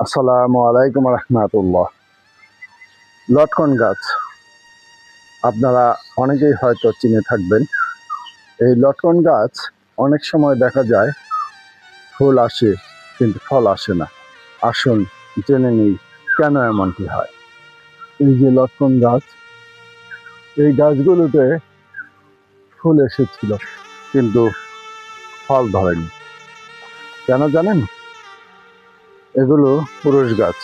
আসসালামু আলাইকুম রহমতুল্লাহ। লটকন গাছ আপনারা অনেকেই হয়তো চিনে থাকবেন। এই লটকন গাছ অনেক সময় দেখা যায় ফুল আসে কিন্তু ফল আসে না। আসুন জেনে নিই কেন এমনটি হয়। এই যে লটকন গাছ, এই গাছগুলোতে ফুল এসেছিল কিন্তু ফল ধরেনি। কেন জানেন? এগুলো পুরুষ গাছ।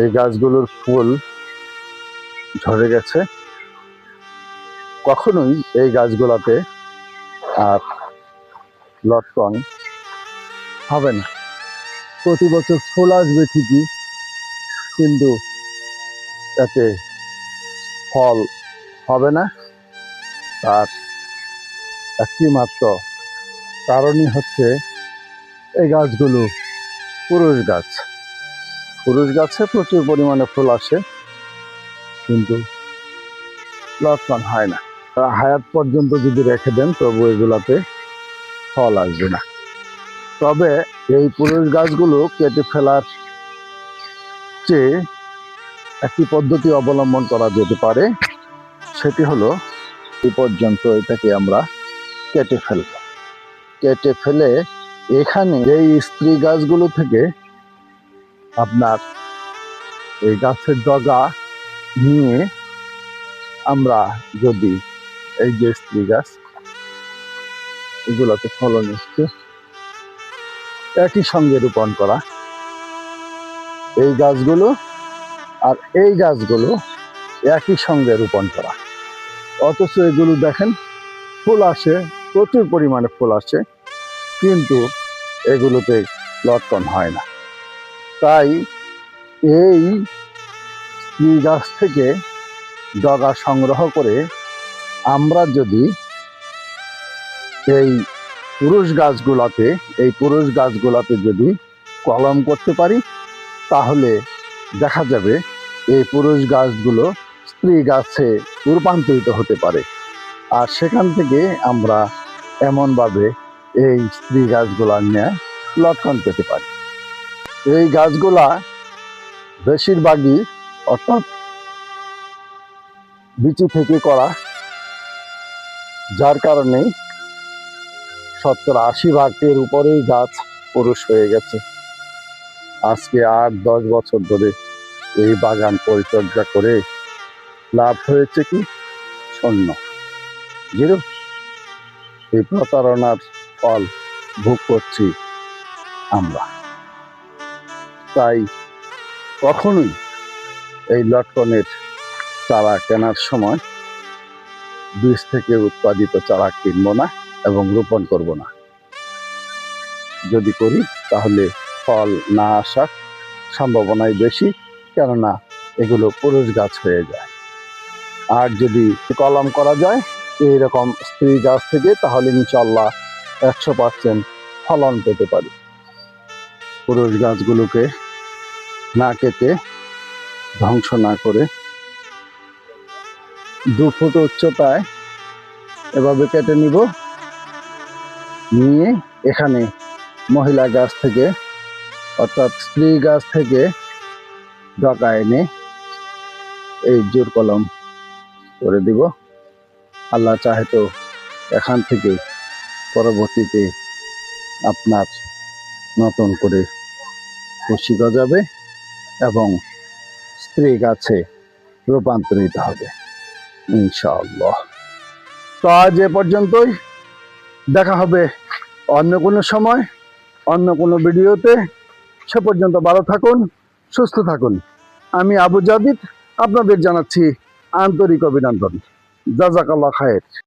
এই গাছগুলোর ফুল ঝরে গেছে। কখনোই এই গাছগুলোতে আর লটকন হবে না। প্রতি বছর ফুল আসবে ঠিকই, কিন্তু এতে ফল হবে না। তার একটি মাত্র কারণই হচ্ছে এই গাছগুলো পুরুষ গাছ। পুরুষ গাছে প্রচুর পরিমাণে ফুল আসে কিন্তু লটকন হয় না। হায়াত পর্যন্ত যদি রেখে দেন তবু এগুলাতে ফল আসবে না। তবে এই পুরুষ গাছগুলো কেটে ফেলার চেয়ে একটি পদ্ধতি অবলম্বন করা যেতে পারে। সেটি হলো, এই পর্যন্ত এটাকে আমরা কেটে ফেলব। কেটে ফেলে এখানে এই স্ত্রী গাছগুলো থেকে আপনার এই গাছের ডগা নিয়ে আমরা যদি এই যে স্ত্রী গাছ এগুলোতে ফলন এসছে একই সঙ্গে রোপণ করা, এই গাছগুলো আর এই গাছগুলো একই সঙ্গে রোপণ করা, অথচ এগুলো দেখেন ফুল আসে, প্রচুর পরিমাণে ফুল আসে, কিন্তু এগুলোতে লটকন হয় না। তাই এই স্ত্রী গাছ থেকে ডগা সংগ্রহ করে আমরা যদি এই পুরুষ গাছগুলাতে যদি কলম করতে পারি, তাহলে দেখা যাবে এই পুরুষ গাছগুলো স্ত্রী গাছে রূপান্তরিত হতে পারে। আর সেখান থেকে আমরা এমনভাবে এই স্ত্রী গাছগুলা নিয়ে লটকন পেতে পারি। এই গাছগুলা বেশিরভাগই অর্থাৎ বিচি থেকে করা, যার কারণে 70-80% উপরেই গাছ পুরুষ হয়ে গেছে। আজকে 8-10 বছর ধরে এই বাগান পরিচর্যা করে লাভ হয়েছে কি? শূন্য, জিরো। এই প্রতারণার ফল ভোগ করছি আমরা। তাই কখনোই এই লটকনের চারা কেনার সময় বীজ থেকে উৎপাদিত চারা কিনব না এবং রোপণ করব না। যদি করি তাহলে ফল না আসার সম্ভাবনাই বেশি, কেননা এগুলো পুরুষ গাছ হয়ে যায়। আর যদি কলম করা যায় এইরকম স্ত্রী গাছ থেকে, তাহলে ইনশাল্লাহ 100% ফলন পেতে পারি। পুরুষ গাছগুলোকে না কেটে, ধ্বংস না করে 2 ফুট উচ্চতায় এভাবে কেটে নিব। নিয়ে এখানে মহিলা গাছ থেকে অর্থাৎ স্ত্রী গাছ থেকে ডগা এনে এই জোর কলম করে দিব। আল্লাহ চাহে তো এখান থেকে পরবর্তীতে আপনার নতুন করে কুশি গজাবে এবং স্ত্রী গাছে রূপান্তরিত হবে ইনশাআল্লাহ। তো আজ এ পর্যন্তই। দেখা হবে অন্য কোনো সময়, অন্য কোনো ভিডিওতে। সে পর্যন্ত ভালো থাকুন, সুস্থ থাকুন। আমি আবু জাবিদ আপনাদের জানাচ্ছি আন্তরিক অভিনন্দন। জাযাকাল্লাহ খায়ের।